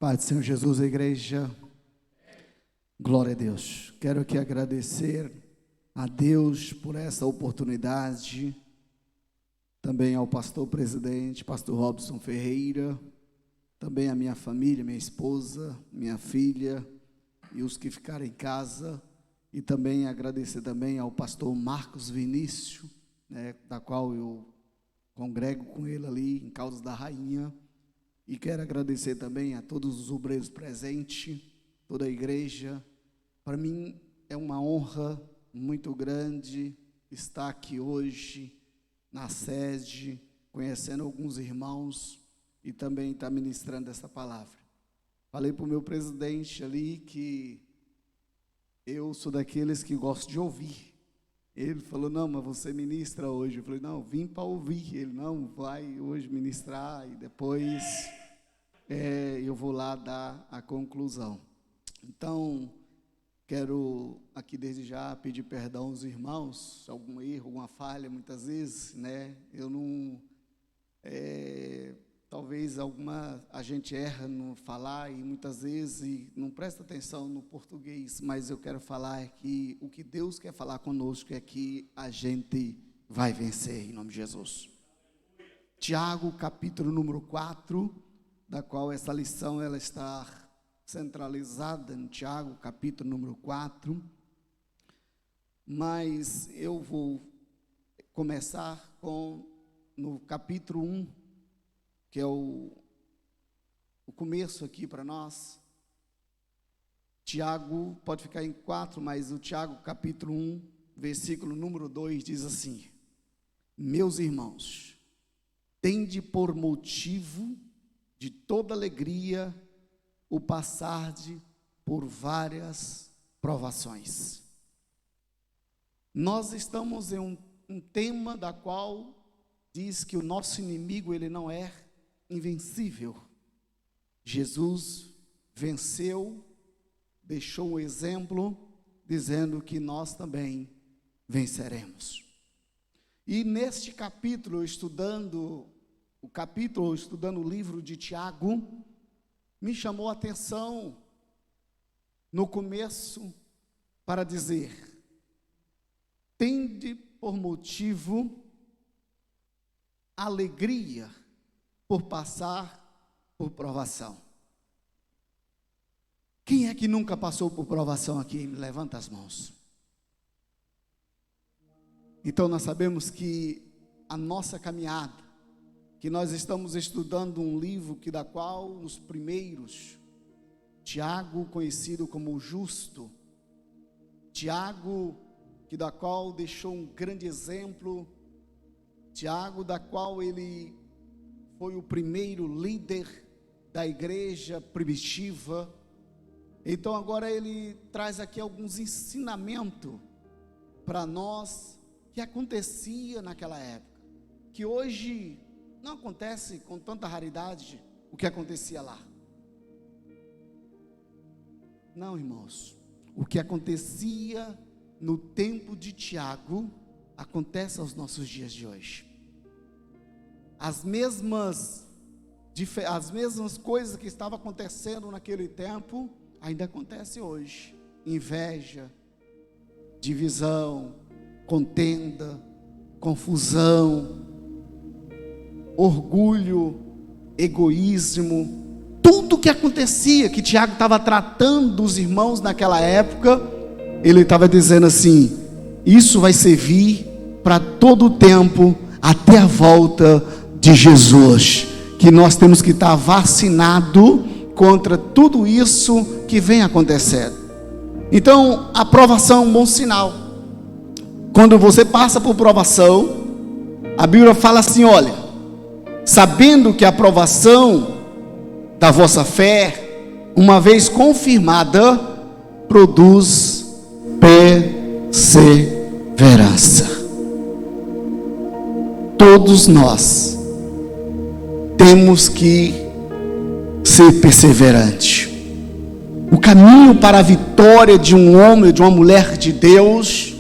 Pai do Senhor Jesus, a igreja, glória a Deus. Quero aqui agradecer a Deus por essa oportunidade, também ao pastor presidente, pastor Robson Ferreira, também a minha família, minha esposa, minha filha e os que ficaram em casa, e também agradecer também ao pastor Marcos Vinícius, da qual eu congrego com ele ali em Caldas da Rainha. E quero agradecer também a todos os obreiros presentes, toda a igreja. Para mim é uma honra muito grande estar aqui hoje na sede, conhecendo alguns irmãos e também estar ministrando essa palavra. Falei para o meu presidente ali que eu sou daqueles que gosto de ouvir. Ele falou, não, mas você ministra hoje. Eu falei, não, vim para ouvir. Ele, não, vai hoje ministrar e depois eu vou lá dar a conclusão. Então, quero aqui desde já pedir perdão aos irmãos, algum erro, alguma falha, muitas vezes, eu não, talvez a gente erra no falar e muitas vezes não presta atenção no português, mas eu quero falar que o que Deus quer falar conosco é que a gente vai vencer, em nome de Jesus. Tiago, capítulo número 4, da qual essa lição ela está centralizada em Tiago, capítulo número 4, mas eu vou começar no capítulo 1, que é o começo aqui para nós. Tiago, pode ficar em 4, mas o Tiago, capítulo 1, versículo número 2, diz assim: meus irmãos, tende por motivo de toda alegria o passarde por várias provações. Nós estamos em um tema da qual diz que o nosso inimigo ele não é invencível. Jesus venceu, deixou um exemplo, dizendo que nós também venceremos. E neste capítulo, estudando o livro de Tiago, me chamou a atenção no começo para dizer: tende por motivo alegria por passar por provação. Quem é que nunca passou por provação aqui? Levanta as mãos. Então nós sabemos que a nossa caminhada, que nós estamos estudando um livro da qual os primeiros, Tiago, conhecido como o justo, Tiago, da qual deixou um grande exemplo, Tiago, da qual ele foi o primeiro líder da igreja primitiva. Então agora ele traz aqui alguns ensinamentos para nós que acontecia naquela época, que hoje não acontece com tanta raridade o que acontecia lá. Não, irmãos, o que acontecia no tempo de Tiago acontece aos nossos dias de hoje. As mesmas coisas que estavam acontecendo naquele tempo ainda acontecem hoje. Inveja, divisão, contenda, confusão, orgulho, egoísmo, tudo que acontecia, que Tiago estava tratando dos irmãos naquela época, ele estava dizendo assim: isso vai servir para todo o tempo, até a volta de Jesus, que nós temos que estar vacinado contra tudo isso que vem acontecendo. Então, a provação é um bom sinal. Quando você passa por provação, a Bíblia fala assim: olha, sabendo que a provação da vossa fé, uma vez confirmada, produz perseverança. Todos nós temos que ser perseverantes. O caminho para a vitória de um homem, de uma mulher de Deus,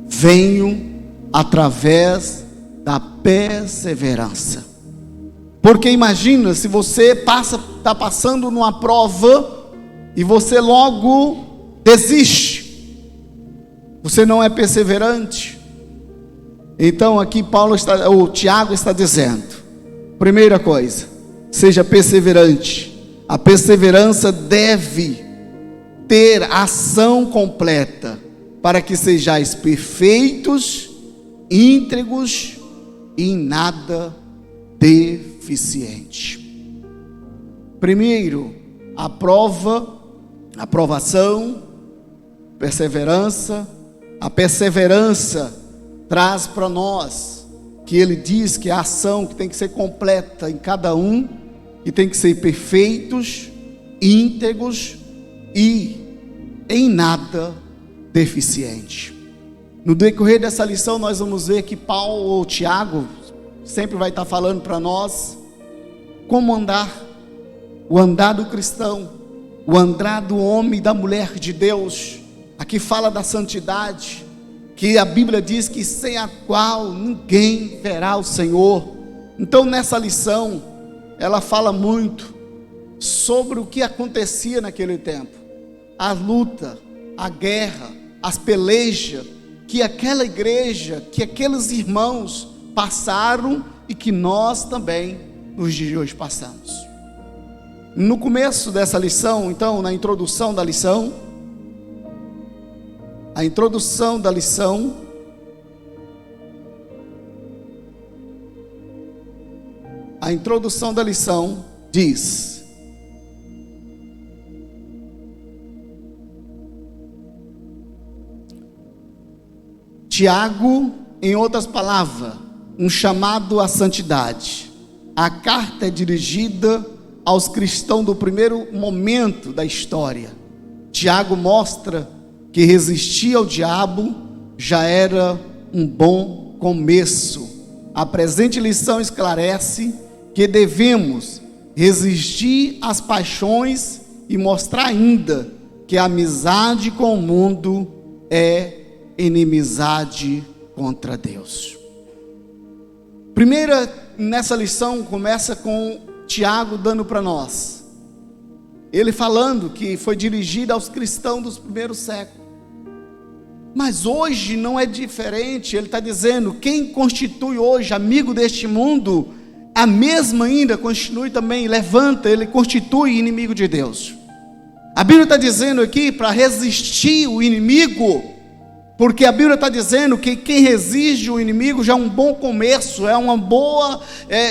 vem através da perseverança. Porque imagina se você está passando numa prova e você logo desiste, você não é perseverante. Então aqui Tiago está dizendo, primeira coisa, seja perseverante. A perseverança deve ter ação completa, para que sejais perfeitos, íntegros e em nada deficiente. Primeiro, aprovação, perseverança. A perseverança traz para nós que ele diz que a ação que tem que ser completa em cada um, que tem que ser perfeitos, íntegros e em nada deficiente. No decorrer dessa lição nós vamos ver que Paulo ou Tiago sempre vai estar falando para nós como andar, o andar do cristão, o andar do homem e da mulher de Deus. Aqui fala da santidade, que a Bíblia diz que sem a qual ninguém verá o Senhor. Então nessa lição ela fala muito sobre o que acontecia naquele tempo, a luta, a guerra, as pelejas que aquela igreja, que aqueles irmãos passaram e que nós também nos dias de hoje passamos. No começo dessa lição, então, na introdução da lição, a introdução da lição diz: Tiago, em outras palavras, um chamado à santidade. A carta é dirigida aos cristãos do primeiro momento da história. Tiago mostra que resistir ao diabo já era um bom começo. A presente lição esclarece que devemos resistir às paixões e mostrar ainda que a amizade com o mundo é inimizade contra Deus. Primeira, nessa lição começa com Tiago dando para nós, ele falando que foi dirigida aos cristãos dos primeiros séculos, mas hoje não é diferente. Ele está dizendo, quem constitui hoje amigo deste mundo, a mesma ainda constitui também, levanta, ele constitui inimigo de Deus. A Bíblia está dizendo aqui para resistir o inimigo, porque a Bíblia está dizendo que quem resiste o inimigo já é um bom começo, é uma boa,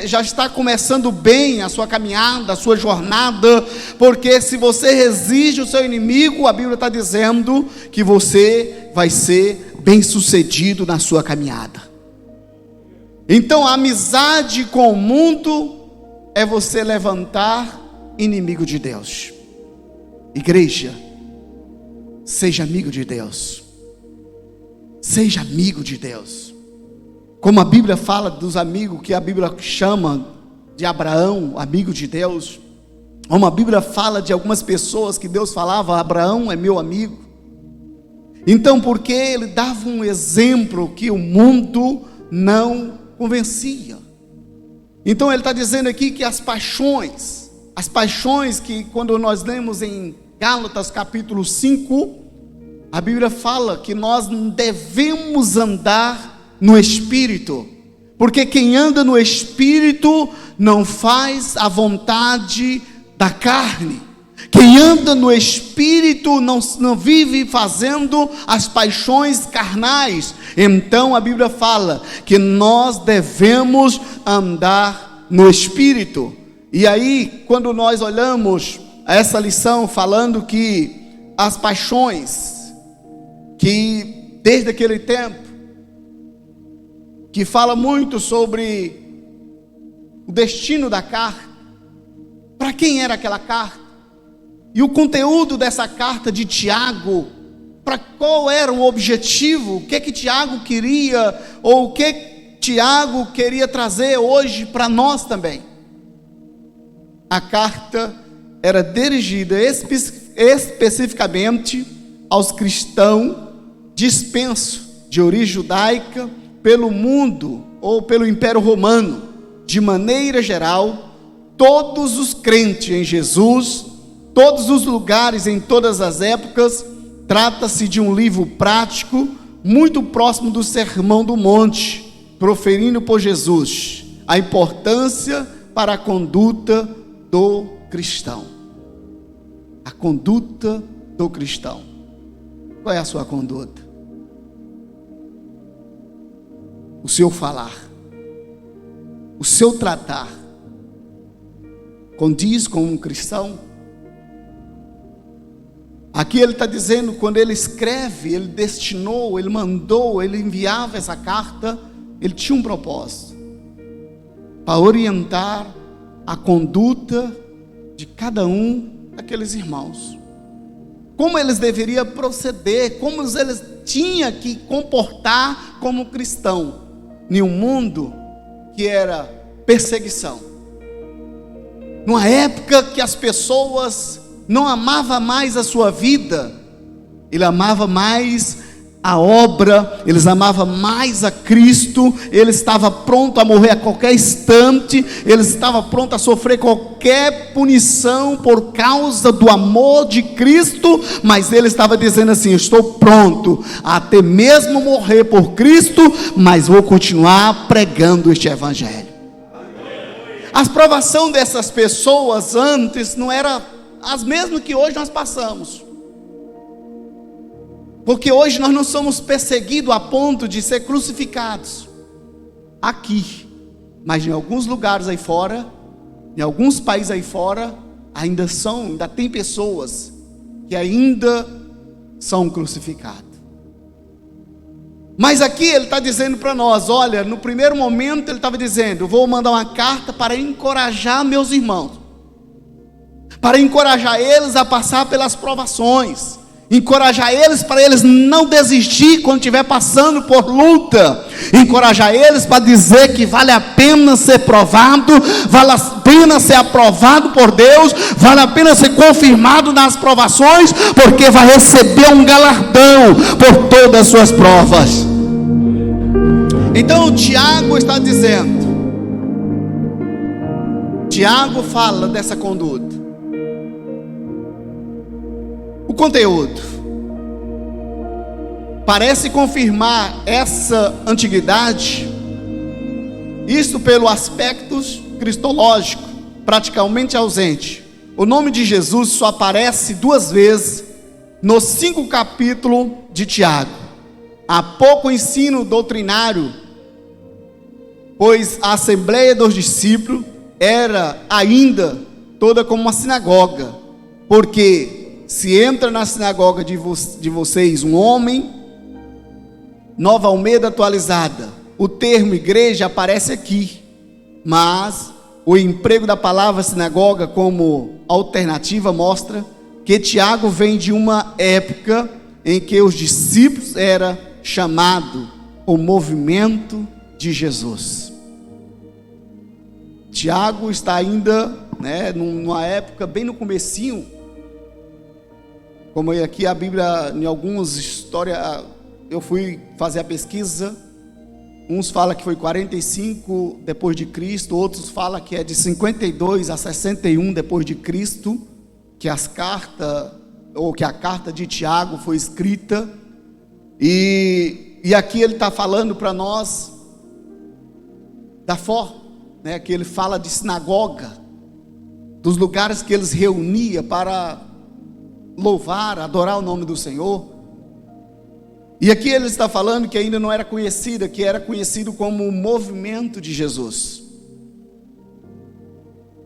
já está começando bem a sua caminhada, a sua jornada, porque se você resiste o seu inimigo, a Bíblia está dizendo que você vai ser bem sucedido na sua caminhada. Então a amizade com o mundo é você levantar inimigo de Deus. Igreja, seja amigo de Deus. Seja amigo de Deus. Como a Bíblia fala dos amigos, que a Bíblia chama de Abraão, amigo de Deus. Como a Bíblia fala de algumas pessoas que Deus falava, Abraão é meu amigo. Então, porque ele dava um exemplo que o mundo não convencia. Então ele está dizendo aqui que as paixões que quando nós lemos em Gálatas capítulo 5, a Bíblia fala que nós devemos andar no Espírito, porque quem anda no Espírito não faz a vontade da carne. Quem anda no Espírito não vive fazendo as paixões carnais. Então a Bíblia fala que nós devemos andar no Espírito. E aí, quando nós olhamos essa lição falando que as paixões, que desde aquele tempo, que fala muito sobre o destino da carta, para quem era aquela carta, e o conteúdo dessa carta de Tiago, para qual era o objetivo, o que Tiago queria, ou o que Tiago queria trazer hoje para nós também. A carta era dirigida especificamente aos cristãos dispensos de origem judaica pelo mundo ou pelo Império Romano. de maneira geral, todos os crentes em Jesus, todos os lugares, em todas as épocas. Trata-se de um livro prático, muito próximo do Sermão do Monte, proferido por Jesus, a importância para a conduta do cristão. A conduta do cristão. Qual é a sua conduta? O seu falar, o seu tratar, condiz com um cristão? Aqui ele está dizendo, quando ele escreve, ele destinou, ele mandou, ele enviava essa carta, ele tinha um propósito, para orientar a conduta de cada um daqueles irmãos. Como eles deveriam proceder, como eles tinham que comportar como cristão, em um mundo que era perseguição. Numa época que as pessoas não amavam mais a sua vida, ele amava mais a obra, eles amavam mais a Cristo, ele estava pronto a morrer a qualquer instante, ele estava pronto a sofrer qualquer punição por causa do amor de Cristo, mas ele estava dizendo assim: estou pronto até mesmo morrer por Cristo, mas vou continuar pregando este evangelho. As provações dessas pessoas antes não eram as mesmas que hoje nós passamos. Porque hoje nós não somos perseguidos a ponto de ser crucificados aqui, mas em alguns lugares aí fora, em alguns países aí fora, ainda tem pessoas que ainda são crucificadas. Mas aqui ele está dizendo para nós, olha, no primeiro momento ele estava dizendo: vou mandar uma carta para encorajar meus irmãos, para encorajar eles a passar pelas provações, encorajar eles para eles não desistir quando estiver passando por luta, encorajar eles para dizer que vale a pena ser provado, vale a pena ser aprovado por Deus, vale a pena ser confirmado nas provações, porque vai receber um galardão por todas as suas provas. Então o Tiago está dizendo, Tiago fala dessa conduta. O conteúdo parece confirmar essa antiguidade, isto pelo aspecto cristológico praticamente ausente. O nome de Jesus só aparece 2 vezes nos 5 capítulos de Tiago. Há pouco ensino doutrinário, pois a Assembleia dos Discípulos era ainda toda como uma sinagoga, porque se entra na sinagoga de vocês um homem, Nova Almeida atualizada, o termo igreja aparece aqui, mas o emprego da palavra sinagoga como alternativa mostra que Tiago vem de uma época em que os discípulos era chamado o movimento de Jesus. Tiago está ainda, numa época bem no comecinho. Como aqui a Bíblia, em algumas histórias, eu fui fazer a pesquisa, uns falam que foi 45 depois de Cristo, outros falam que é de 52 a 61 depois de Cristo, que a carta de Tiago foi escrita, e aqui ele está falando para nós da forma, que ele fala de sinagoga, dos lugares que eles reuniam para louvar, adorar o nome do Senhor. E aqui ele está falando que ainda não era conhecida, que era conhecido como o movimento de Jesus.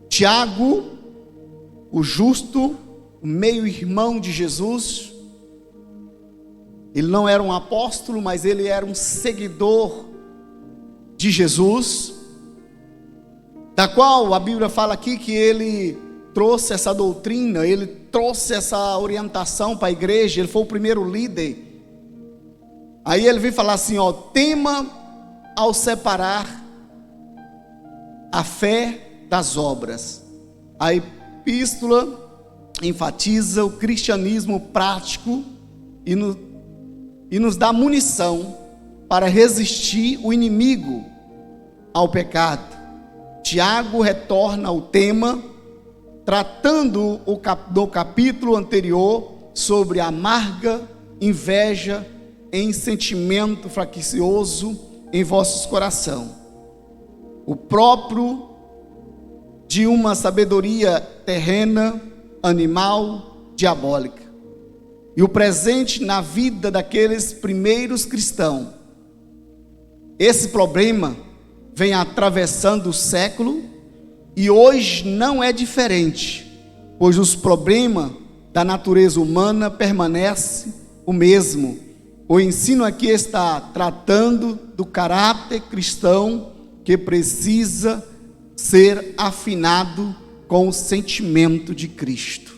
Tiago, o justo, o meio-irmão de Jesus, ele não era um apóstolo, mas ele era um seguidor de Jesus, da qual a Bíblia fala aqui que ele trouxe essa doutrina, ele trouxe essa orientação para a igreja, ele foi o primeiro líder. Aí ele vem falar assim, tema ao separar a fé das obras. A epístola enfatiza o cristianismo prático e nos dá munição para resistir o inimigo ao pecado. Tiago retorna ao tema, tratando do capítulo anterior sobre a amarga inveja em sentimento faccioso em vossos corações, o próprio de uma sabedoria terrena, animal, diabólica, e o presente na vida daqueles primeiros cristãos. Esse problema vem atravessando o século e hoje não é diferente, pois os problemas da natureza humana permanecem o mesmo. O ensino aqui está tratando do caráter cristão que precisa ser afinado com o sentimento de Cristo.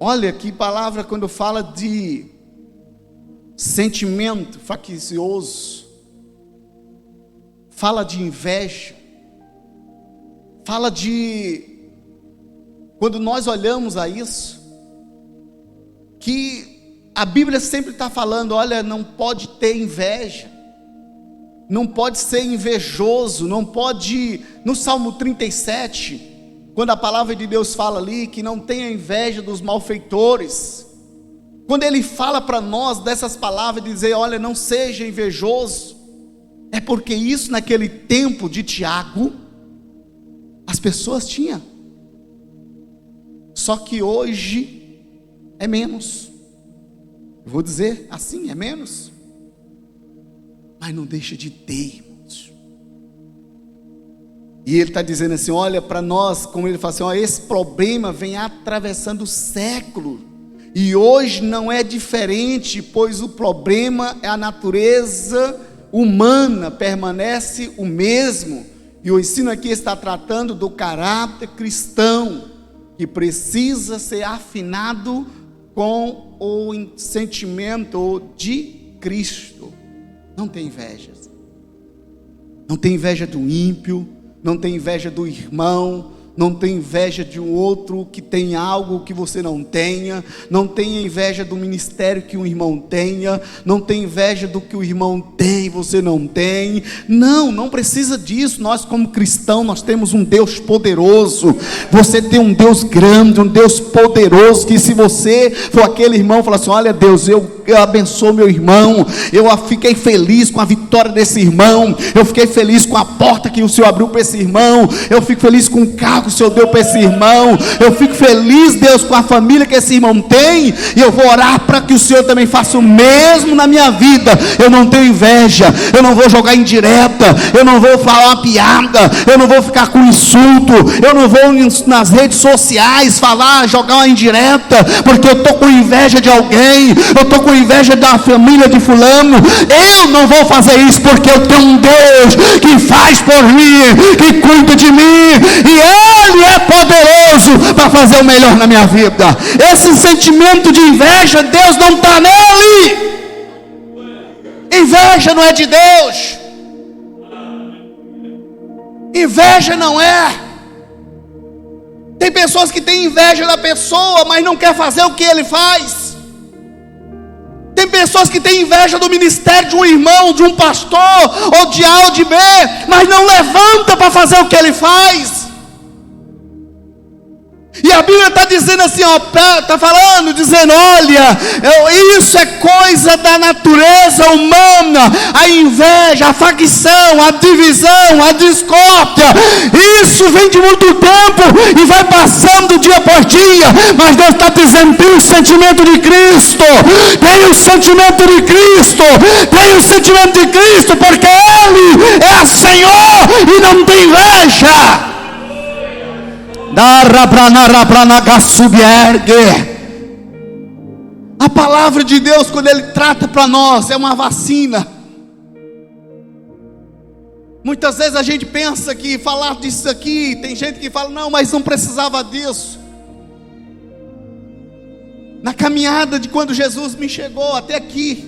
Olha que palavra quando fala de sentimento faccioso, fala de inveja, fala de, quando nós olhamos a isso, que a Bíblia sempre está falando, olha, não pode ter inveja, não pode ser invejoso, não pode, no Salmo 37, quando a palavra de Deus fala ali, que não tenha inveja dos malfeitores, quando ele fala para nós dessas palavras, dizer, olha, não seja invejoso, é porque isso naquele tempo de Tiago, as pessoas tinham, só que hoje é menos. Eu vou dizer assim, é menos, mas não deixa de ter, irmãos. E ele está dizendo assim, olha, para nós, como ele fala assim, ó, esse problema vem atravessando o século, e hoje não é diferente, pois o problema é a natureza humana, permanece o mesmo, e o ensino aqui está tratando do caráter cristão, que precisa ser afinado com o sentimento de Cristo. Não tem inveja, não tem inveja do ímpio, não tem inveja do irmão, não tem inveja de um outro que tem algo que você não tenha, não tem inveja do ministério que um irmão tenha, não tem inveja do que o irmão tem e você não tem. Não precisa disso. Nós como cristãos, nós temos um Deus poderoso. Você tem um Deus grande, um Deus poderoso, que se você for aquele irmão, falar assim, olha Deus, eu abençoo meu irmão, eu fiquei feliz com a vitória desse irmão, eu fiquei feliz com a porta que o Senhor abriu para esse irmão, eu fico feliz com o carro que o Senhor deu para esse irmão, eu fico feliz, Deus, com a família que esse irmão tem, e eu vou orar para que o Senhor também faça o mesmo na minha vida. Eu não tenho inveja, eu não vou jogar indireta, eu não vou falar uma piada, eu não vou ficar com insulto, eu não vou nas redes sociais jogar uma indireta, porque eu estou com inveja de alguém, eu estou com inveja da família de fulano. Eu não vou fazer isso, porque eu tenho um Deus que faz por mim, que cuida de mim, e Ele é poderoso para fazer o melhor na minha vida. Esse sentimento de inveja, Deus não está nele. Inveja não é de Deus, inveja não é. Tem pessoas que têm inveja da pessoa, mas não quer fazer o que ele faz. Tem pessoas que têm inveja do ministério de um irmão, de um pastor, ou de A ou de B, mas não levanta para fazer o que ele faz. E a Bíblia está dizendo assim, está falando, dizendo, olha, isso é coisa da natureza humana, a inveja, a facção, a divisão, a discórdia, isso vem de muito tempo, e vai passando dia por dia, mas Deus está dizendo, tem o sentimento de Cristo, tem o sentimento de Cristo, tem o sentimento de Cristo, porque Ele é Senhor, e não tem inveja. A palavra de Deus, quando Ele trata para nós, é uma vacina. Muitas vezes a gente pensa que falar disso aqui, tem gente que fala, não, mas não precisava disso. Na caminhada de quando Jesus me chegou até aqui,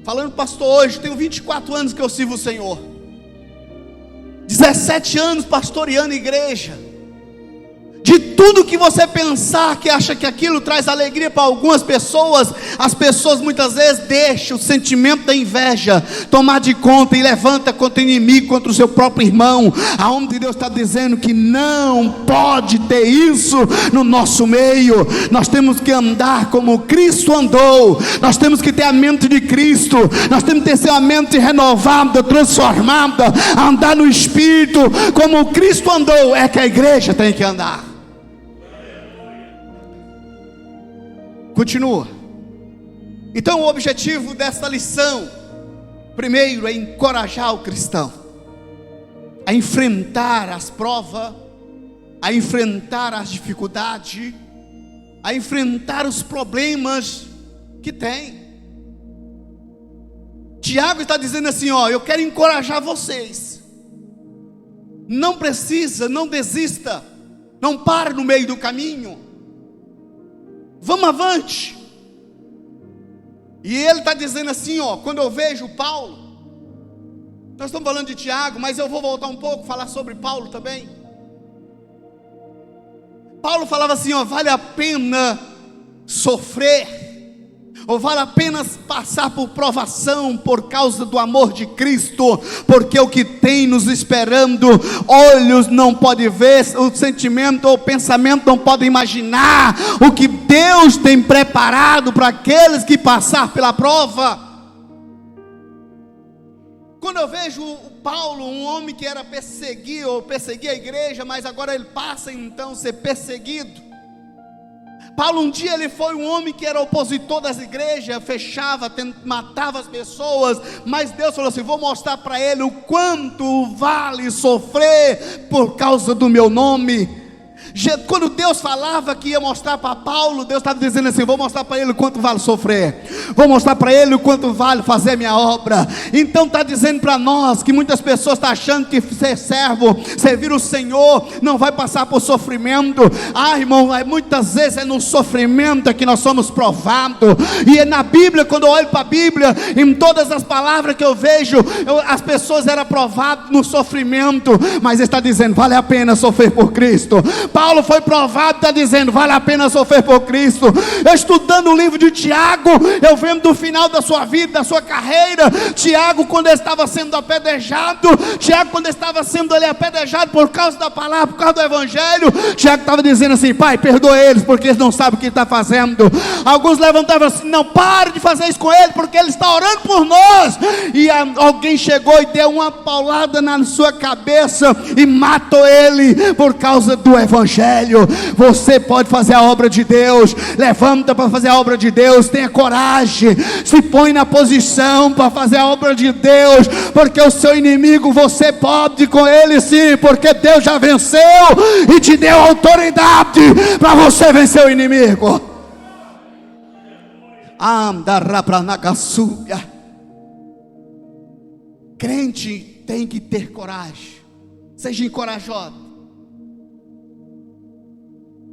falando, pastor, hoje tenho 24 anos que eu sirvo o Senhor, 17 anos pastoreando igreja, De tudo que você pensar que acha que aquilo traz alegria para algumas pessoas, as pessoas muitas vezes deixam o sentimento da inveja tomar de conta e levanta contra o inimigo, contra o seu próprio irmão, aonde Deus está dizendo que não pode ter isso no nosso meio. Nós temos que andar como Cristo andou, nós temos que ter a mente de Cristo, nós temos que ter uma mente renovada, transformada, andar no Espírito, como Cristo andou, é que a igreja tem que andar. Continua. Então o objetivo desta lição, primeiro, é encorajar o cristão a enfrentar as provas, a enfrentar as dificuldades, a enfrentar os problemas que tem. Tiago está dizendo assim, eu quero encorajar vocês. Não precisa, não desista, não pare no meio do caminho. Vamos avante. E ele está dizendo assim, quando eu vejo Paulo, nós estamos falando de Tiago, mas eu vou voltar um pouco, falar sobre Paulo também. Paulo falava assim, vale a pena sofrer, ou vale a pena passar por provação por causa do amor de Cristo, porque o que tem nos esperando, olhos não podem ver, o sentimento ou o pensamento não podem imaginar, o que Deus tem preparado para aqueles que passar pela prova. Quando eu vejo o Paulo, um homem que era perseguido, ou perseguia a igreja, mas agora ele passa então a ser perseguido. Paulo um dia ele foi um homem que era opositor das igrejas, fechava, matava as pessoas, mas Deus falou assim, vou mostrar para ele o quanto vale sofrer por causa do meu nome. Quando Deus falava que ia mostrar para Paulo, Deus estava dizendo assim, vou mostrar para ele o quanto vale sofrer, vou mostrar para ele o quanto vale fazer minha obra. Então está dizendo para nós, que muitas pessoas estão achando que ser servo, servir o Senhor, não vai passar por sofrimento. Irmão, muitas vezes é no sofrimento que nós somos provados. E é na Bíblia, quando eu olho para a Bíblia, em todas as palavras que eu vejo, as pessoas eram provadas no sofrimento, mas está dizendo, vale a pena sofrer por Cristo. Paulo foi provado, está dizendo, vale a pena sofrer por Cristo. Eu estudando o livro de Tiago, eu vendo do final da sua vida, da sua carreira, Tiago quando ele estava sendo apedrejado, Tiago quando estava sendo apedrejado por causa da palavra, por causa do evangelho, Tiago estava dizendo assim, pai, perdoa eles, porque eles não sabem o que está fazendo. Alguns levantavam assim, não, pare de fazer isso com ele, porque ele está orando por nós. E alguém chegou e deu uma paulada na sua cabeça, e matou ele, por causa do evangelho. Você pode fazer a obra de Deus, levanta para fazer a obra de Deus, tenha coragem, se põe na posição para fazer a obra de Deus, porque o seu inimigo, você pode com ele sim, porque Deus já venceu, e te deu autoridade para você vencer o inimigo. Crente tem que ter coragem, seja encorajado.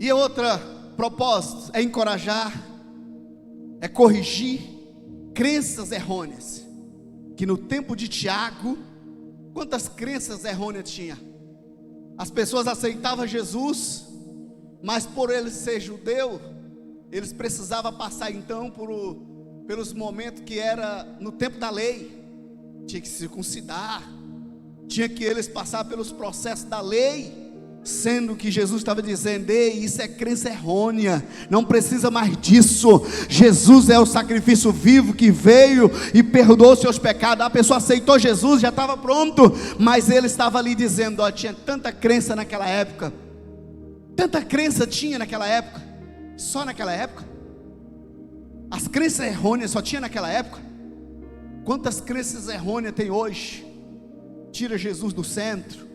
E outra propósito é encorajar, é corrigir crenças errôneas. Que no tempo de Tiago, quantas crenças errôneas tinha? As pessoas aceitavam Jesus, mas por ele ser judeu, eles precisavam passar então pelos momentos que era no tempo da lei. Tinha que circuncidar, tinha que eles passar pelos processos da lei, sendo que Jesus estava dizendo, ei, isso é crença errônea, não precisa mais disso. Jesus é o sacrifício vivo que veio e perdoou seus pecados. A pessoa aceitou Jesus, já estava pronto, mas ele estava ali dizendo, tinha tanta crença naquela época, tanta crença tinha naquela época, só naquela época. As crenças errôneas só tinha naquela época. Quantas crenças errôneas tem hoje? Tira Jesus do centro.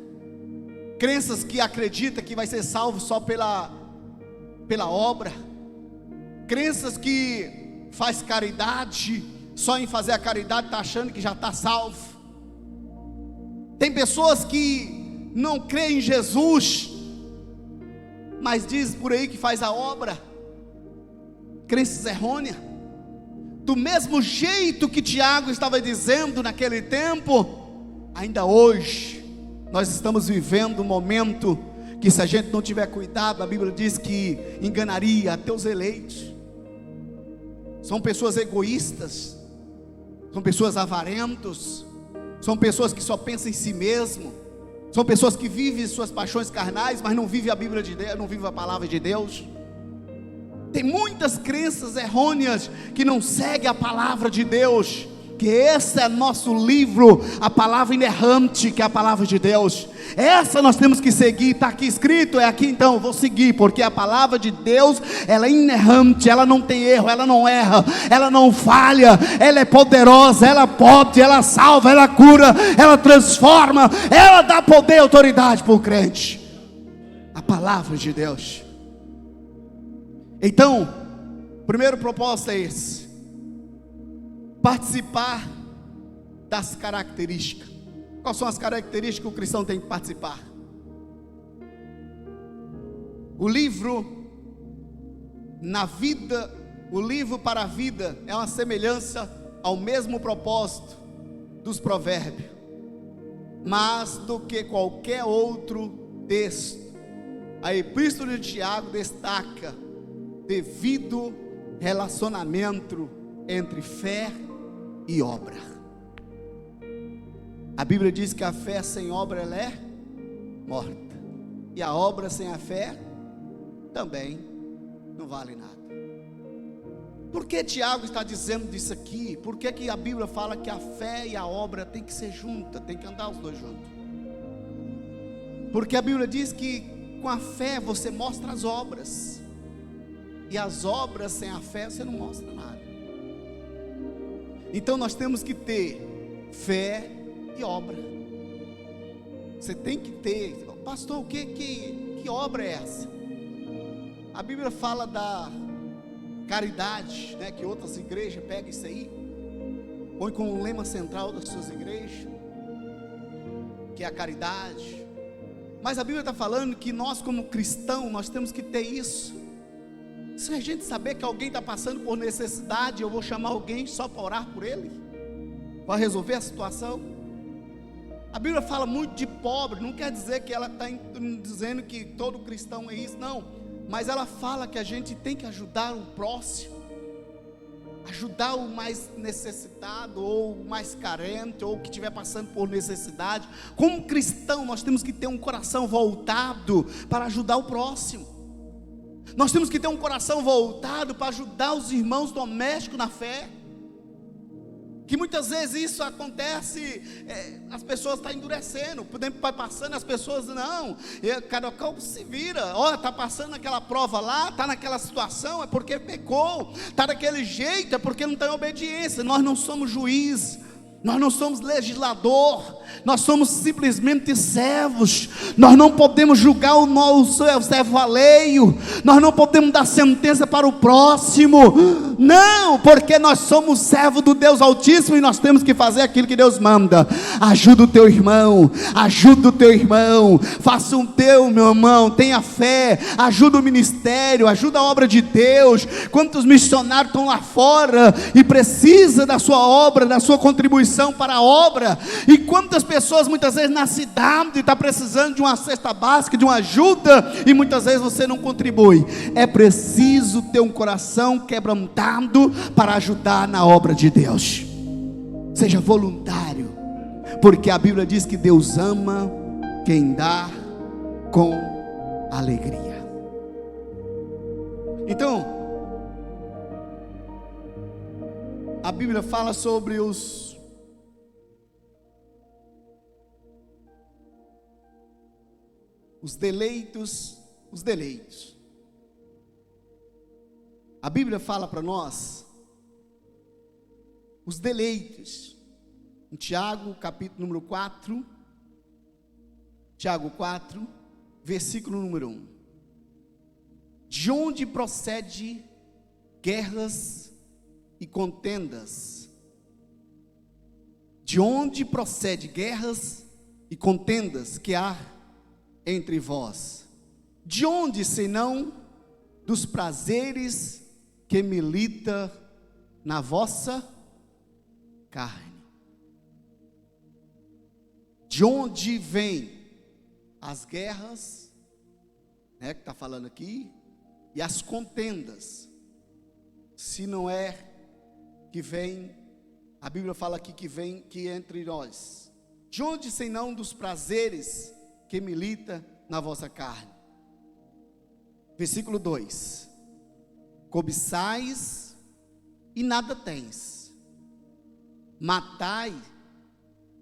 Crenças que acreditam que vai ser salvo só pela obra. Crenças que faz caridade, só em fazer a caridade está achando que já está salvo. Tem pessoas que não creem em Jesus, mas diz por aí que faz a obra. Crenças errôneas. Do mesmo jeito que Tiago estava dizendo naquele tempo, ainda hoje nós estamos vivendo um momento que se a gente não tiver cuidado, a Bíblia diz que enganaria até os eleitos. São pessoas egoístas, são pessoas avarentos, são pessoas que só pensam em si mesmo, são pessoas que vivem suas paixões carnais, mas não vivem a Bíblia de Deus, não vivem a palavra de Deus. Tem muitas crenças errôneas que não seguem a palavra de Deus, que esse é nosso livro, a palavra inerrante, que é a palavra de Deus. Essa nós temos que seguir, está aqui escrito, é aqui, então eu vou seguir, porque a palavra de Deus, ela é inerrante, ela não tem erro, ela não erra, ela não falha, ela é poderosa, ela pode, ela salva, ela cura, ela transforma, ela dá poder e autoridade para o crente. A palavra de Deus. Então, o primeiro propósito é esse: participar das características. Quais são as características que o cristão tem que participar? O livro na vida, o livro para a vida é uma semelhança ao mesmo propósito dos provérbios, mas do que qualquer outro texto, a epístola de Tiago destaca devido relacionamento entre fé e obra. A Bíblia diz que a fé sem obra ela é morta, e a obra sem a fé também não vale nada. Por que Tiago está dizendo disso aqui? Por que a Bíblia fala que a fé e a obra tem que ser juntas, tem que andar os dois juntos? Porque a Bíblia diz que com a fé você mostra as obras, e as obras sem a fé você não mostra nada. Então nós temos que ter fé e obra. Você tem que ter. Pastor, que obra é essa? A Bíblia fala da caridade, né, que outras igrejas pegam isso aí, põe como lema central das suas igrejas, que é a caridade. Mas a Bíblia está falando que nós como cristãos, nós temos que ter isso. Se a gente saber que alguém está passando por necessidade, eu vou chamar alguém só para orar por ele, para resolver a situação. A Bíblia fala muito de pobre, não quer dizer que ela está dizendo que todo cristão é isso, não. Mas ela fala que a gente tem que ajudar o próximo, ajudar o mais necessitado, ou o mais carente, ou o que estiver passando por necessidade. Como cristão, nós temos que ter um coração voltado para ajudar o próximo. Nós temos que ter um coração voltado para ajudar os irmãos domésticos na fé. Que muitas vezes isso acontece, as pessoas estão endurecendo, o tempo vai passando, as pessoas não, cada qual se vira, está passando aquela prova lá, está naquela situação, é porque pecou, está daquele jeito, é porque não está em obediência. Nós não somos juiz, nós não somos legislador, nós somos simplesmente servos. Nós não podemos julgar o nosso servo alheio, nós não podemos dar sentença para o próximo, não, porque nós somos servos do Deus Altíssimo e nós temos que fazer aquilo que Deus manda. Ajuda o teu irmão, ajuda o teu irmão, faça o teu, meu irmão, tenha fé, ajuda o ministério, ajuda a obra de Deus. Quantos missionários estão lá fora e precisa da sua obra, da sua contribuição para a obra, e quantas pessoas muitas vezes na cidade está precisando de uma cesta básica, de uma ajuda, e muitas vezes você não contribui. É preciso ter um coração quebrantado para ajudar na obra de Deus. Seja voluntário, porque a Bíblia diz que Deus ama quem dá com alegria. Então, a Bíblia fala sobre os deleitos, os deleitos. A Bíblia fala para nós os deleitos. Em Tiago, capítulo número 4, Tiago 4, versículo número 1. De onde procede guerras e contendas? De onde procede guerras e contendas que há entre vós? De onde senão dos prazeres que milita na vossa carne? De onde vêm as guerras né, que está falando aqui, e as contendas, se não é que vem, a Bíblia fala aqui que vem que entre nós, de onde senão dos prazeres que milita na vossa carne. Versículo 2: cobiçais e nada tens, matai,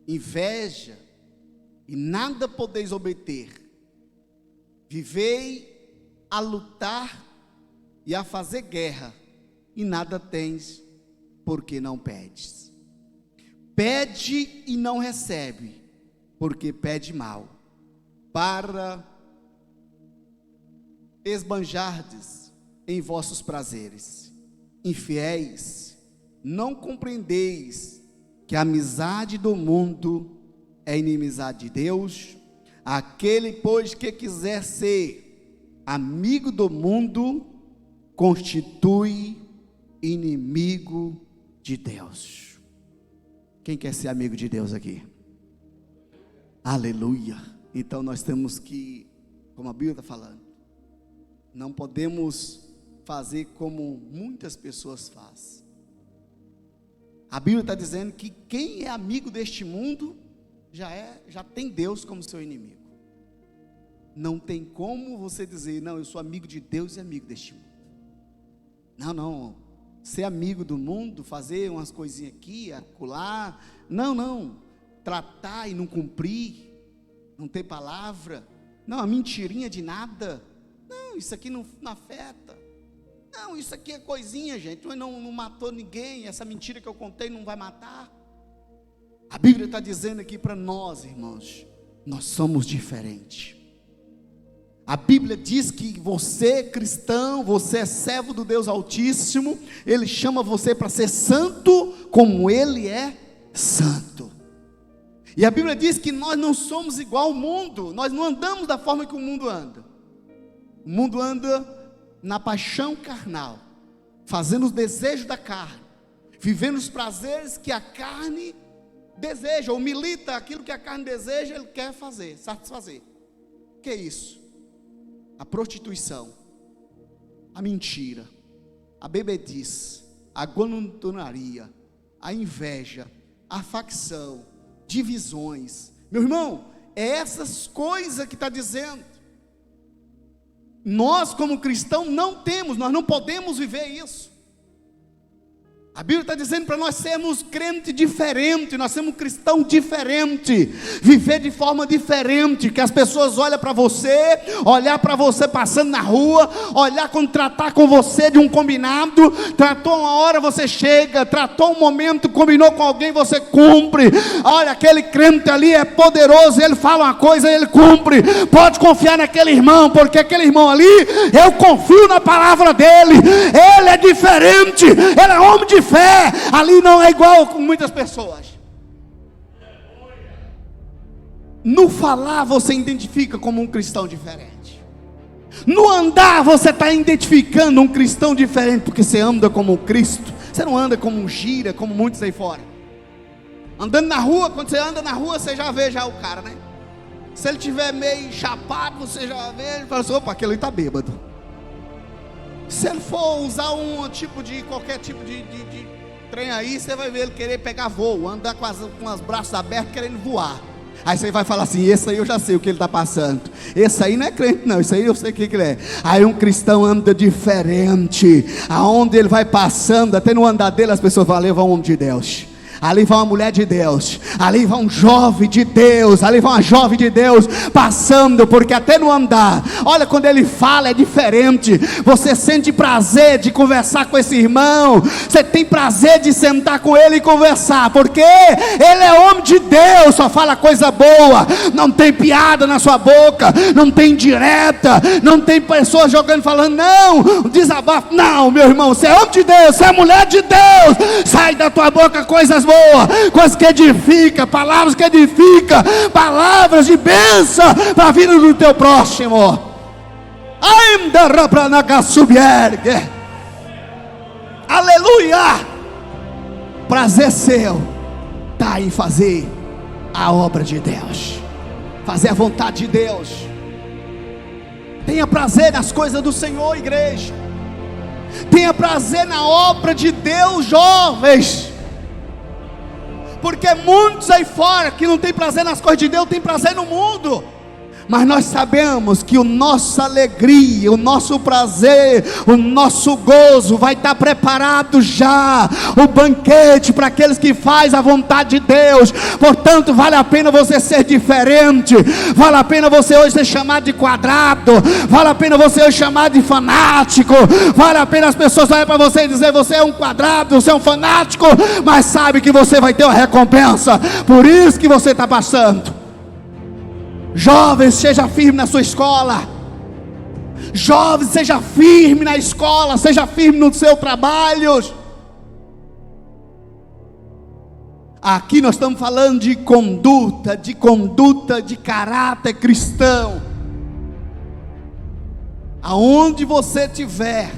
inveja, e nada podeis obter, vivei a lutar e a fazer guerra, e nada tens, porque não pedes. Pede e não recebe, porque pede mal, para esbanjardes em vossos prazeres. Infiéis, não compreendeis que a amizade do mundo é inimizade de Deus? Aquele, pois, que quiser ser amigo do mundo, constitui inimigo de Deus. Quem quer ser amigo de Deus aqui? Aleluia. Então nós temos que, como a Bíblia está falando, não podemos fazer como muitas pessoas fazem. A Bíblia está dizendo que quem é amigo deste mundo já tem Deus como seu inimigo. Não tem como você dizer, não, eu sou amigo de Deus e amigo deste mundo. Não, ser amigo do mundo, fazer umas coisinhas aqui, acolá, não, tratar e não cumprir, não ter palavra, não, a mentirinha de nada, não, isso aqui não afeta, não, isso aqui é coisinha, gente, não matou ninguém, essa mentira que eu contei não vai matar. A Bíblia está dizendo aqui para nós, irmãos, nós somos diferentes. A Bíblia diz que você, cristão, você é servo do Deus Altíssimo, Ele chama você para ser santo, como Ele é santo. E a Bíblia diz que nós não somos igual ao mundo, nós não andamos da forma que o mundo anda. O mundo anda na paixão carnal, fazendo os desejos da carne, vivendo os prazeres que a carne deseja, ou milita aquilo que a carne deseja, ele quer fazer, satisfazer. O que é isso? A prostituição, a mentira, a bebedice, a glutonaria, a inveja, a facção, divisões. Meu irmão, é essas coisas que está dizendo. Nós como cristãos nós não podemos viver isso. A Bíblia está dizendo para nós sermos crente diferente, nós sermos cristão diferente, viver de forma diferente, que as pessoas olham para você, olhar para você passando na rua, olhar quando tratar com você de um combinado, tratou uma hora você chega, tratou um momento, combinou com alguém, você cumpre. Olha, aquele crente ali é poderoso, ele fala uma coisa, ele cumpre. Pode confiar naquele irmão, porque aquele irmão ali, eu confio na palavra dele, ele é diferente, ele é homem de fé, ali não é igual com muitas pessoas. No falar você identifica como um cristão diferente, no andar você está identificando um cristão diferente, porque você anda como um Cristo, você não anda como um gira, como muitos aí fora. Andando na rua, quando você anda na rua, você já vê já o cara, né? Se ele tiver meio chapado, você já vê, ele fala assim, opa, aquele ali está bêbado. Se ele for usar qualquer tipo de trem aí, você vai ver ele querer pegar voo, andar com os braços abertos querendo voar. Aí você vai falar assim, esse aí eu já sei o que ele está passando, esse aí não é crente não, esse aí eu sei o que ele é. Aí um cristão anda diferente, aonde ele vai passando, até no andar dele as pessoas falam, ali vai um homem de Deus, ali vai uma mulher de Deus, ali vai um jovem de Deus, ali vai uma jovem de Deus passando, porque até no andar, olha, quando ele fala é diferente, você sente prazer de conversar com esse irmão, você tem prazer de sentar com ele e conversar, porque ele é homem de Deus, só fala coisa boa, não tem piada na sua boca, não tem indireta, não tem pessoas jogando, falando, não, desabafo, não, meu irmão, você é homem de Deus, você é mulher de Deus, sai da tua boca coisas boa, coisas que edifica, palavras que edifica, palavras de bênção para a vida do teu próximo. Ainda rapranaga subiergue. Aleluia. Prazer seu está em fazer a obra de Deus, fazer a vontade de Deus. Tenha prazer nas coisas do Senhor, igreja. Tenha prazer na obra de Deus, jovens. Porque muitos aí fora que não tem prazer nas coisas de Deus, tem prazer no mundo. Mas nós sabemos que a nossa alegria, o nosso prazer, o nosso gozo vai estar preparado já, o banquete para aqueles que fazem a vontade de Deus. Portanto, vale a pena você ser diferente, vale a pena você hoje ser chamado de quadrado, vale a pena você hoje ser chamado de fanático, vale a pena as pessoas olharem para você e dizer: você é um quadrado, você é um fanático, mas sabe que você vai ter uma recompensa, por isso que você está passando. Jovens, seja firme na sua escola. Jovens, seja firme na escola, seja firme no seu trabalho. Aqui nós estamos falando de conduta de caráter cristão. Aonde você estiver,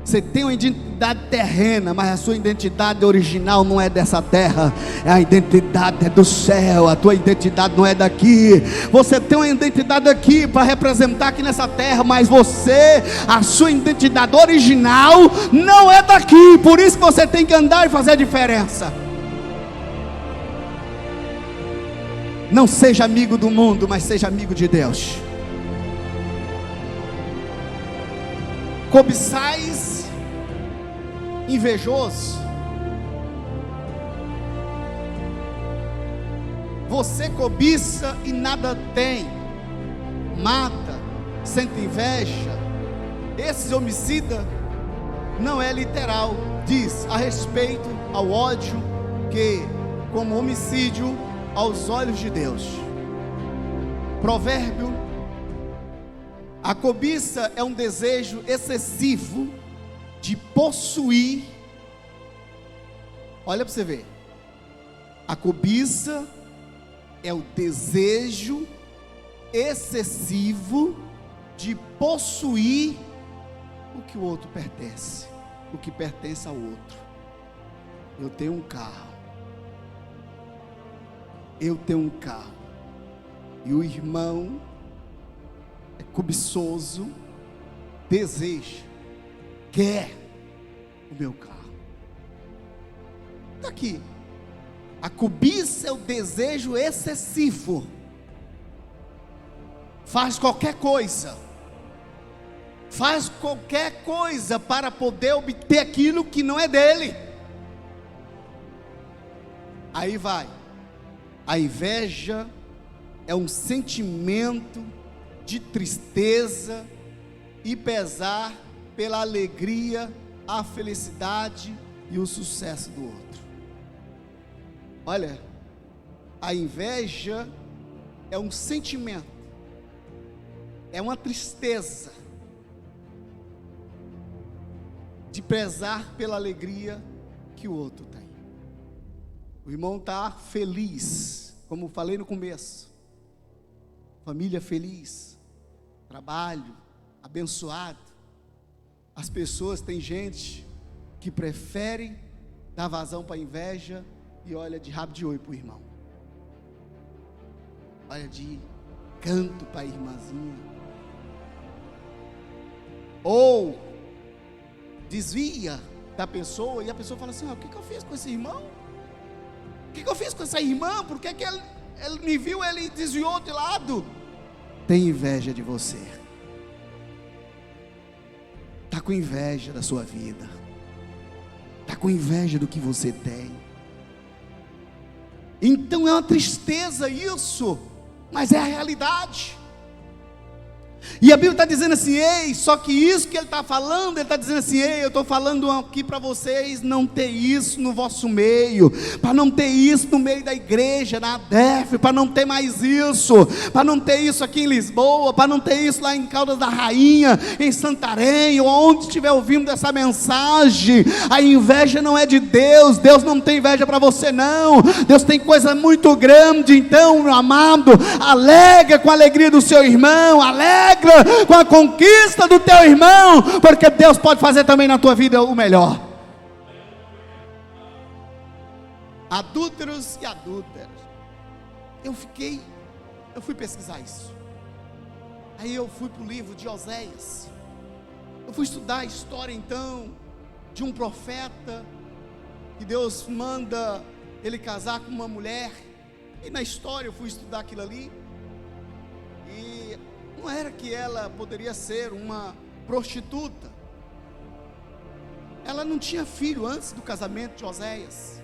você tem uma identidade terrena, mas a sua identidade original não é dessa terra, a identidade é do céu, a tua identidade não é daqui. Você tem uma identidade aqui para representar aqui nessa terra, mas a sua identidade original não é daqui, por isso que você tem que andar e fazer a diferença. Não seja amigo do mundo, mas seja amigo de Deus. Cobiçais invejoso. Você cobiça e nada tem, mata, sente inveja. Esse homicida não é literal, diz a respeito ao ódio que, como homicídio aos olhos de Deus. Provérbio: a cobiça é um desejo excessivo de possuir. Olha para você ver. A cobiça é o desejo excessivo de possuir o que o outro pertence, o que pertence ao outro. Eu tenho um carro, e o irmão é cobiçoso, deseja, quer o meu carro. Está aqui. A cobiça é o desejo excessivo. Faz qualquer coisa para poder obter aquilo que não é dele. Aí vai. A inveja é um sentimento de tristeza e pesar pela alegria, a felicidade e o sucesso do outro. Olha, a inveja é um sentimento, é uma tristeza de pesar pela alegria que o outro tem. O irmão está feliz, como falei no começo, família feliz, trabalho abençoado. As pessoas, tem gente que prefere dar vazão para a inveja e olha de rabo de olho para o irmão, olha de canto para a irmãzinha, ou desvia da pessoa, e a pessoa fala assim: o que eu fiz com esse irmão? O que eu fiz com essa irmã? Por que ele me viu, ele desviou de lado? Tem inveja de você, está com inveja da sua vida, está com inveja do que você tem. Então é uma tristeza isso, mas é a realidade. E a Bíblia está dizendo assim: ei, só que isso que ele está falando, ele está dizendo assim: ei, eu estou falando aqui para vocês não ter isso no vosso meio, para não ter isso no meio da igreja, na ADEF, para não ter mais isso, para não ter isso aqui em Lisboa, para não ter isso lá em Caldas da Rainha, em Santarém, ou onde estiver ouvindo essa mensagem. A inveja não é de Deus, Deus não tem inveja para você não, Deus tem coisa muito grande. Então, meu amado, alegra com a alegria do seu irmão, alegra com a conquista do teu irmão, porque Deus pode fazer também na tua vida o melhor. Adúlteros e adúlteras, eu fui pesquisar isso. Aí eu fui para o livro de Oséias. Eu fui estudar a história então de um profeta que Deus manda ele casar com uma mulher. E na história eu fui estudar aquilo ali. E não era que ela poderia ser uma prostituta. Ela não tinha filho antes do casamento de Oséias.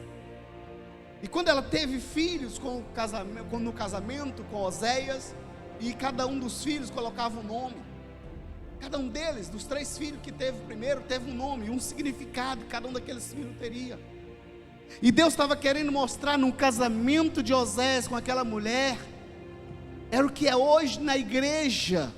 E quando ela teve filhos no casamento com Oséias, e cada um dos filhos colocava um nome. Cada um deles, dos 3 filhos que teve primeiro, teve um nome, um significado, cada um daqueles filhos teria. E Deus estava querendo mostrar no casamento de Oséias com aquela mulher, era o que é hoje na igreja.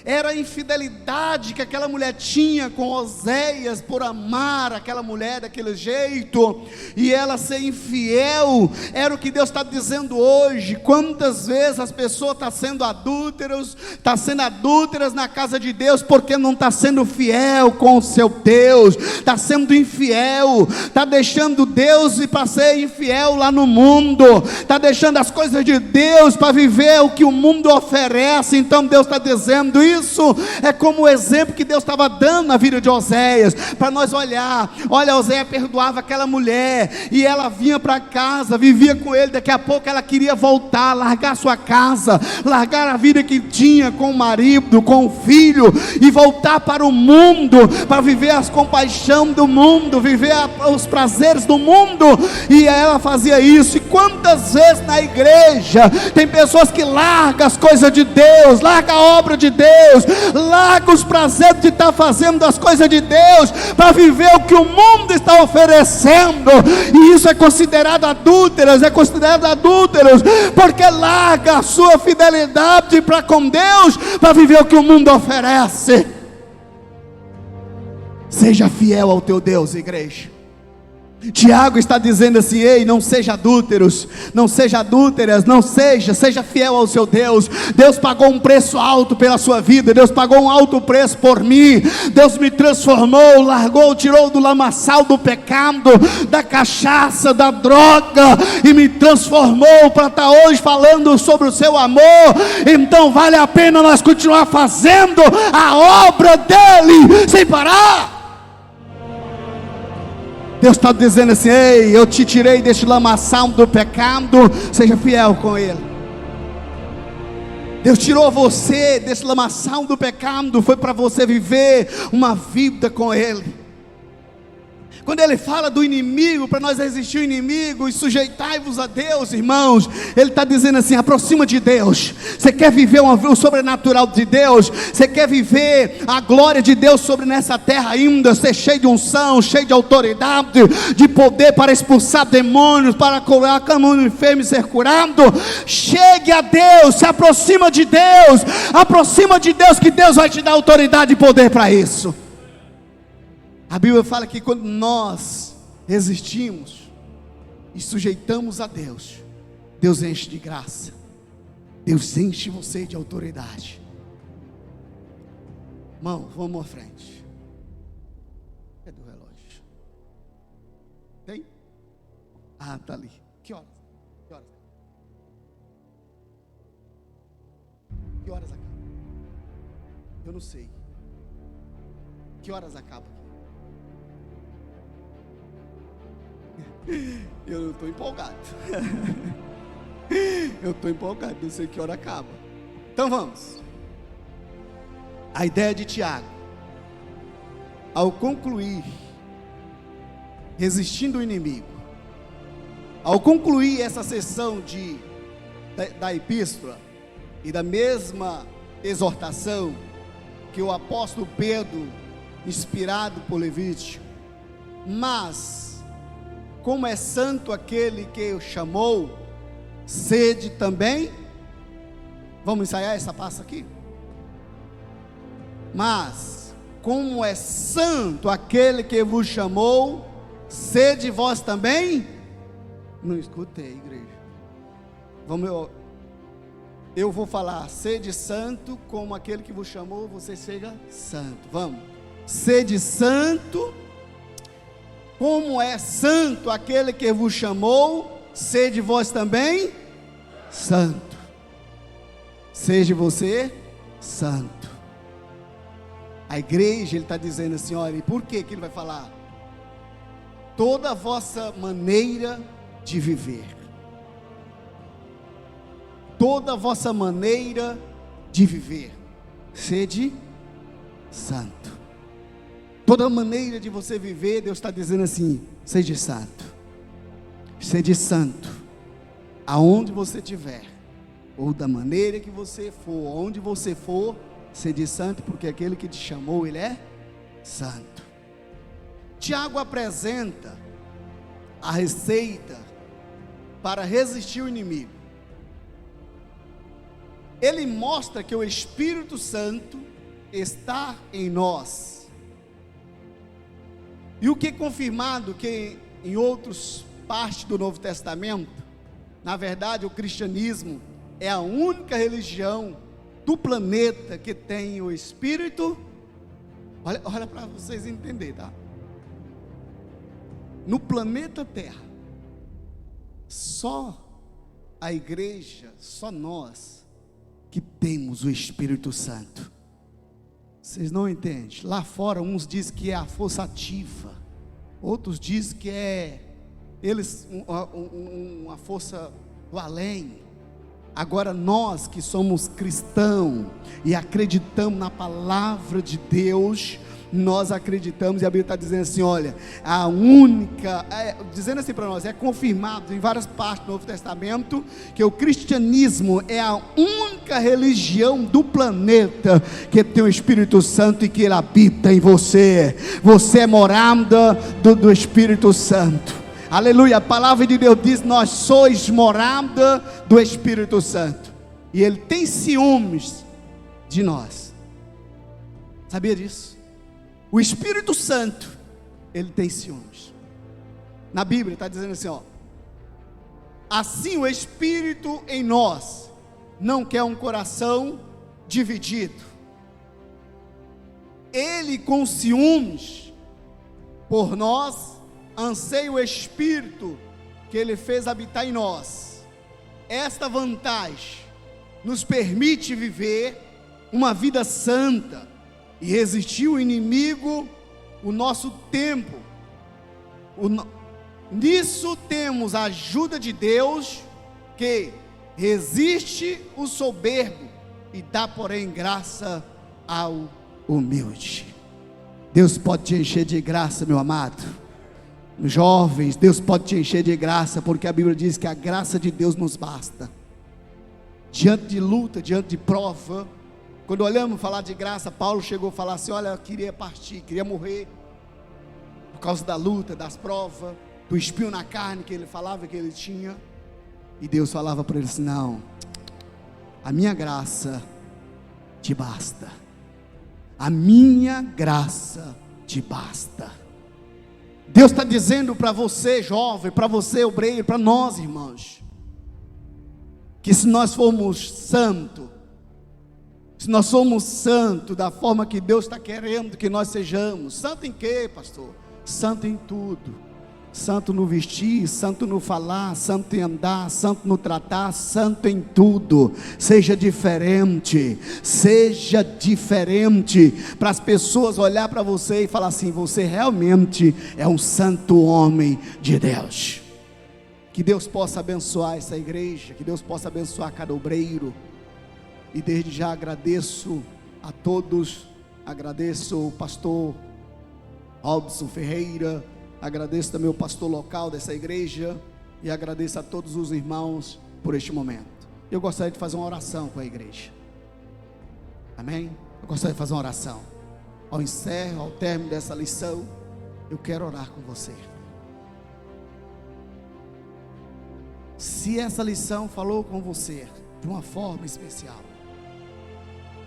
Era a infidelidade que aquela mulher tinha com Oséias, por amar aquela mulher daquele jeito, e ela ser infiel. Era o que Deus está dizendo hoje. Quantas vezes as pessoas estão sendo adúlteras na casa de Deus, porque não está sendo fiel com o seu Deus, está sendo infiel, está deixando Deus para ser infiel lá no mundo, está deixando as coisas de Deus para viver o que o mundo oferece. Então Deus está dizendo, isso é como o exemplo que Deus estava dando na vida de Oséias, para nós olhar. Olha, Oséias perdoava aquela mulher, e ela vinha para casa, vivia com ele. Daqui a pouco ela queria voltar, largar sua casa, largar a vida que tinha com o marido, com o filho, e voltar para o mundo, para viver as compaixões do mundo, viver os prazeres do mundo. E ela fazia isso. E quantas vezes na igreja tem pessoas que largam as coisas de Deus, largam a obra de Deus, larga os prazeres de estar fazendo as coisas de Deus, para viver o que o mundo está oferecendo. E isso é considerado adúlteros, porque larga a sua fidelidade para com Deus, para viver o que o mundo oferece. Seja fiel ao teu Deus, igreja. Tiago está dizendo assim: ei, não seja adúlteros, não seja adúlteras, seja fiel ao seu Deus. Deus pagou um preço alto pela sua vida, Deus pagou um alto preço por mim. Deus me transformou, tirou do lamaçal do pecado, da cachaça, da droga, e me transformou para estar hoje falando sobre o seu amor. Então vale a pena nós continuar fazendo a obra dele sem parar. Deus está dizendo assim: ei, eu te tirei deste lamaçal do pecado, seja fiel com ele. Deus tirou você desse lamaçal do pecado, foi para você viver uma vida com ele. Quando ele fala do inimigo, para nós resistir ao inimigo e sujeitai-vos a Deus, irmãos, ele está dizendo assim: aproxima de Deus. Você quer viver o sobrenatural de Deus? Você quer viver a glória de Deus sobre nessa terra ainda? Ser cheio de unção, cheio de autoridade, de poder para expulsar demônios, para curar a cama enfermo e ser curado? Chegue a Deus, se aproxima de Deus, que Deus vai te dar autoridade e poder para isso. A Bíblia fala que quando nós resistimos e sujeitamos a Deus, Deus enche de graça, Deus enche você de autoridade. Irmão, vamos à frente. Cadê o relógio? Tem? Ah, está ali. Que horas? Que horas acaba? Eu não sei. Que horas acaba? Eu estou empolgado. Não sei que hora acaba. Então vamos. A ideia de Tiago, ao concluir resistindo ao inimigo, ao concluir essa sessão da epístola, e da mesma exortação que o apóstolo Pedro, inspirado por Levítico, mas como é santo aquele que o chamou, sede também. Vamos ensaiar essa parte aqui? Mas como é santo aquele que vos chamou, sede vós também. Não escutei, igreja. Eu vou falar: sede santo como aquele que vos chamou, você seja santo. Vamos. Sede santo como é santo aquele que vos chamou, sede vós também santo. Seja você santo. A igreja, ele está dizendo assim, olha, e por que ele vai falar? Toda a vossa maneira de viver, toda a vossa maneira de viver, sede santo. Toda maneira de você viver, Deus está dizendo assim, seja santo. Sede santo, aonde você estiver, ou da maneira que você for, onde você for, sede santo, porque aquele que te chamou, ele é santo. Tiago apresenta a receita para resistir ao inimigo. Ele mostra que o Espírito Santo está em nós. E o que é confirmado que em outras partes do Novo Testamento, na verdade o cristianismo é a única religião do planeta que tem o Espírito. Olha para vocês entenderem, tá? No planeta Terra, só a igreja, só nós que temos o Espírito Santo. Vocês não entendem? Lá fora uns dizem que é a força ativa, outros dizem que é uma força do além. Agora nós que somos cristãos e acreditamos na palavra de Deus, nós acreditamos, e a Bíblia está dizendo assim, olha, a única, dizendo assim para nós, é confirmado em várias partes do Novo Testamento, que o cristianismo é a única religião do planeta que tem o Espírito Santo e que ele habita em você. Você é morada do Espírito Santo. Aleluia, a palavra de Deus diz, nós sois morada do Espírito Santo, e ele tem ciúmes de nós. Sabia disso? O Espírito Santo, ele tem ciúmes. Na Bíblia está dizendo assim, ó, assim o Espírito em nós não quer um coração dividido. Ele com ciúmes por nós anseia o Espírito que ele fez habitar em nós. Esta vantagem nos permite viver uma vida santa e resistir o inimigo o nosso tempo. Nisso temos a ajuda de Deus, que resiste o soberbo e dá, porém, graça ao humilde. Deus pode te encher de graça, meu amado. Jovens, Deus pode te encher de graça, porque a Bíblia diz que a graça de Deus nos basta. Diante de luta, diante de prova, quando olhamos falar de graça, Paulo chegou a falar assim, olha, eu queria partir, queria morrer, por causa da luta, das provas, do espinho na carne que ele falava que ele tinha, e Deus falava para ele assim, não, a minha graça te basta, a minha graça te basta. Deus está dizendo para você jovem, para você obreiro, para nós irmãos, que se nós formos santos, se nós somos santos da forma que Deus está querendo que nós sejamos, santo em quê, pastor? Santo em tudo, santo no vestir, santo no falar, santo em andar, santo no tratar, santo em tudo. Seja diferente, para as pessoas olhar para você e falar assim, você realmente é um santo homem de Deus. Que Deus possa abençoar essa igreja, que Deus possa abençoar cada obreiro, e desde já agradeço a todos, agradeço o pastor Robson Ferreira, agradeço também o pastor local dessa igreja, e agradeço a todos os irmãos por este momento. Eu gostaria de fazer uma oração com a igreja, amém? Eu gostaria de fazer uma oração, ao término dessa lição, eu quero orar com você. Se essa lição falou com você de uma forma especial,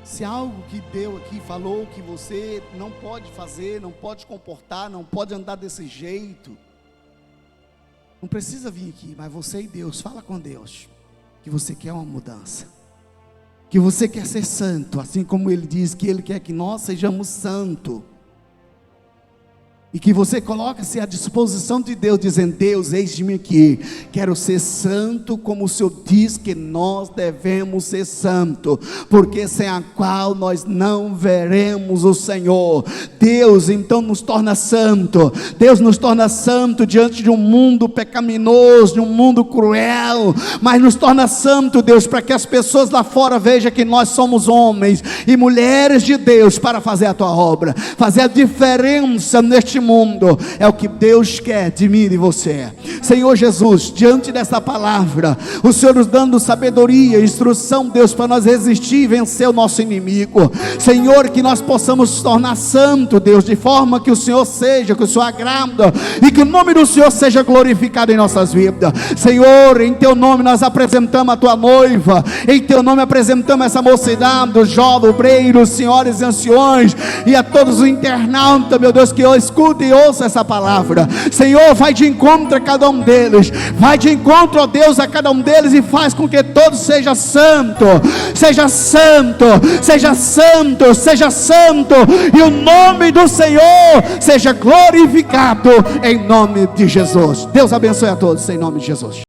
se algo que Deus aqui falou que você não pode fazer, não pode comportar, não pode andar desse jeito, não precisa vir aqui, mas você e Deus, fala com Deus, que você quer uma mudança, que você quer ser santo, assim como Ele diz que Ele quer que nós sejamos santos. E que você coloque-se à disposição de Deus, dizendo: Deus, eis-me aqui, quero ser santo como o Senhor diz que nós devemos ser santo, porque sem a qual nós não veremos o Senhor. Deus então nos torna santo, Deus nos torna santo diante de um mundo pecaminoso, de um mundo cruel, mas nos torna santo, Deus, para que as pessoas lá fora vejam que nós somos homens e mulheres de Deus para fazer a tua obra, fazer a diferença neste mundo. É o que Deus quer de mim e de você. Senhor Jesus, diante dessa palavra, o Senhor nos dando sabedoria, instrução, Deus, para nós resistir e vencer o nosso inimigo. Senhor, que nós possamos nos tornar santo, Deus, de forma que o Senhor seja, que o Senhor agrada e que o nome do Senhor seja glorificado em nossas vidas. Senhor, em teu nome nós apresentamos a tua noiva, em teu nome apresentamos essa mocidade, os jovens, obreiros, senhores e anciões, e a todos os internautas, meu Deus, que eu escuto e ouça essa palavra. Senhor, vai de encontro a cada um deles, vai de encontro, ó Deus, a cada um deles, e faz com que todos sejam santo, seja santo, seja santo, seja santo, e o nome do Senhor seja glorificado em nome de Jesus. Deus abençoe a todos em nome de Jesus.